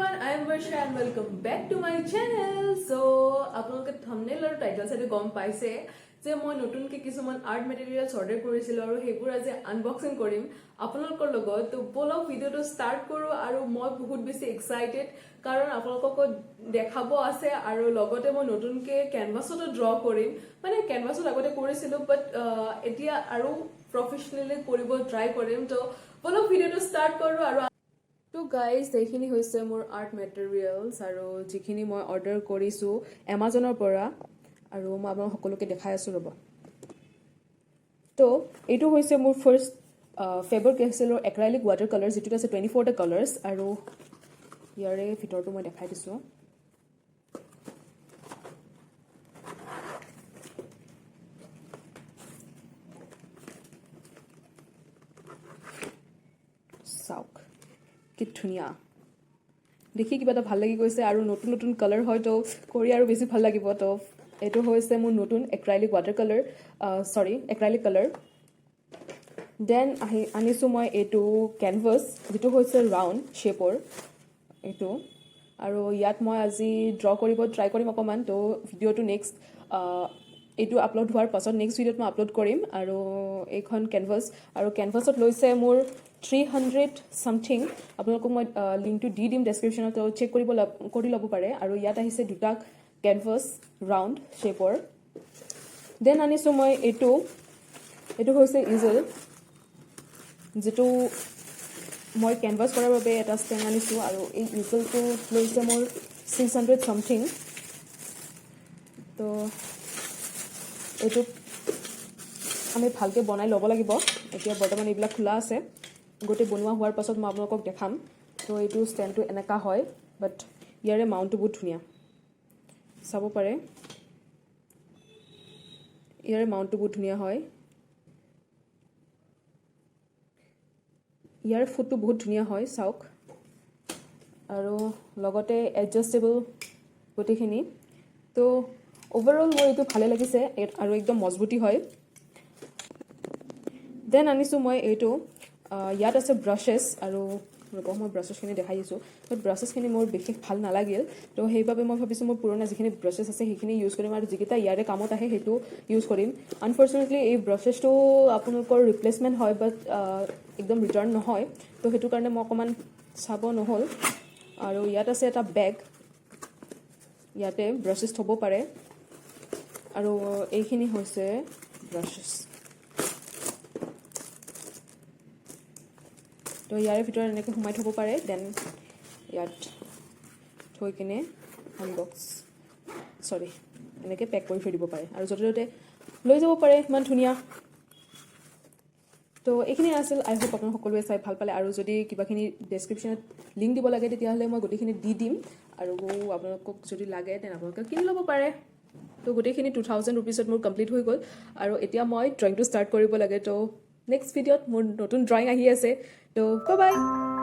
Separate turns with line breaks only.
everyone, I am Barasha and welcome back to my channel. So, আপোনালোকে thumbnail আৰু title চাই গম পাইছে যে মই নতুনকৈ কিছুমান আৰ্ট মেটেৰিয়েলছ অৰ্ডাৰ কৰিছিলোঁ আৰু সেইবোৰ আজি আনবক্সিং কৰিম আপোনালোকৰ লগত। তো বলক ভিডিওটো ষ্টাৰ্ট কৰোঁ আৰু মই বহুত বেছি এক্সাইটেড কাৰণ আপোনালোকক দেখাব আছে আৰু লগতে মই নতুনকৈ কেনভাছতো ড্ৰ কৰিম। মানে কেনভাছত আগতে কৰিছিলোঁ বাট এতিয়া আৰু প্ৰফেচনেলি কৰিব ট্ৰাই কৰিম। তো বলক ভিডিওটো ষ্টাৰ্ট কৰোঁ আৰু তো গাইজ এইখিনি হৈছে মোৰ আৰ্ট মেটেৰিয়েলছ আৰু যিখিনি মই অৰ্ডাৰ কৰিছোঁ এমাজনৰ পৰা আৰু মই আপোনাক সকলোকে দেখাই আছোঁ ৰ'ব। তো এইটো হৈছে মোৰ ফাৰ্ষ্ট ফেবাৰ কেষ্টেলৰ এক্ৰাইলিক ৱাটাৰ কালাৰ যিটোত আছে 24টা কালাৰ্ছ আৰু ইয়াৰে ভিতৰটো মই দেখাই দিছোঁ। চাওক কি ধুনীয়া দেখি কিবা এটা ভাল লাগি গৈছে আৰু নতুন নতুন কালাৰ হয়তো কৰি আৰু বেছি ভাল লাগিব। তো এইটো হৈছে মোৰ নতুন acrylic water colour acrylic colour. Then আনিছোঁ মই এইটো কেনভাছ যিটো হৈছে ৰাউণ্ড শ্বেপৰ এইটো আৰু ইয়াত মই আজি ড্ৰ কৰিব ট্ৰাই কৰিম অকণমান। তো ভিডিঅ'টো নেক্সট এইটো আপলোড হোৱাৰ পাছত নেক্সট ভিডিঅ'ত মই আপলোড কৰিম। আৰু এইখন কেনভাছ আৰু কেনভাছত লৈছে মোৰ 300 সামথিং। আপোনালোকক মই লিংকটো দি দিম ডেছক্ৰিপশ্যনত, চেক কৰি ল'ব পাৰে। আৰু ইয়াত আহিছে দুটা কেনভাছ ৰাউণ্ড শ্বেপৰ। দেন আনিছোঁ মই এইটো হৈছে ইজেল যিটো মই কেনভাছ কৰাৰ বাবে এটা ষ্টেণ্ড আনিছোঁ আৰু এই ইজেলটো লৈছে মোৰ 600 সামথিং। তো এইটো আমি ভালকৈ বনাই ল'ব লাগিব। এতিয়া বৰ্তমান এইবিলাক খোলা আছে, গোটেই বনোৱা হোৱাৰ পাছত মই আপোনালোকক দেখাম। তো এইটো ষ্টেণ্ডটো এনেকুৱা হয় বাট ইয়াৰে মাউণ্টটো বহুত ধুনীয়া চাব পাৰে। ইয়াৰে মাউণ্টটো বহুত ধুনীয়া হয়, ইয়াৰ ফুটটো বহুত ধুনীয়া হয় চাওক আৰু লগতে এডজাষ্টেবল গোটেইখিনি। তো অভাৰঅল মোৰ এইটো ভালে লাগিছে আৰু একদম মজবুতি হয়। দেন আনিছোঁ মই এইটো ইয়াত আছে ব্ৰাছেছ আৰু ৰ'ব মই ব্ৰাছেছখিনি দেখাই দিছোঁ। বাট ব্ৰাছেছখিনি মোৰ বিশেষ ভাল নালাগিল। তো সেইবাবে মই ভাবিছোঁ মোৰ পুৰণা যিখিনি ব্ৰাছেছ আছে সেইখিনি ইউজ কৰিম আৰু যিকেইটা ইয়াৰে কামত আহে সেইটো ইউজ কৰিম। আনফৰ্চুনেটলি এই ব্ৰাছেছটো আপোনালোকৰ ৰিপ্লেচমেণ্ট হয় বাট একদম ৰিটাৰ্ণ নহয়। তো সেইটো কাৰণে মই অকণমান চাব নহ'ল। আৰু ইয়াত আছে এটা বেগ, ইয়াতে ব্ৰাছেছ থ'ব পাৰে আৰু এইখিনি হৈছে ব্ৰাছেছ। তো ইয়াৰে ভিতৰত এনেকৈ সোমাই থ'ব পাৰে। দেন ইয়াত থৈ কিনে এনেকৈ পেক কৰি থৈ দিব পাৰে আৰু য'তে ত'তে লৈ যাব পাৰে। ইমান ধুনীয়া। তো এইখিনি আছিল। আই হোপ আপোনালোক সকলোৱে চাই ভাল পালে আৰু যদি কিবাখিনি ডেছক্ৰিপশ্যনত লিংক দিব লাগে তেতিয়াহ'লে মই গোটেইখিনি দি দিম আৰু আপোনালোকক যদি লাগে তেনে আপোনালোকে কিনি ল'ব পাৰে। তো গোটেইখিনি 2000 ৰুপিছত মোৰ কমপ্লিট হৈ গ'ল আৰু এতিয়া মই ড্ৰয়িংটো ষ্টাৰ্ট কৰিব লাগে। তো নেক্সট ভিডিঅ'ত মোৰ নতুন ড্ৰয়িং আহি আছে। তো বাই বাই।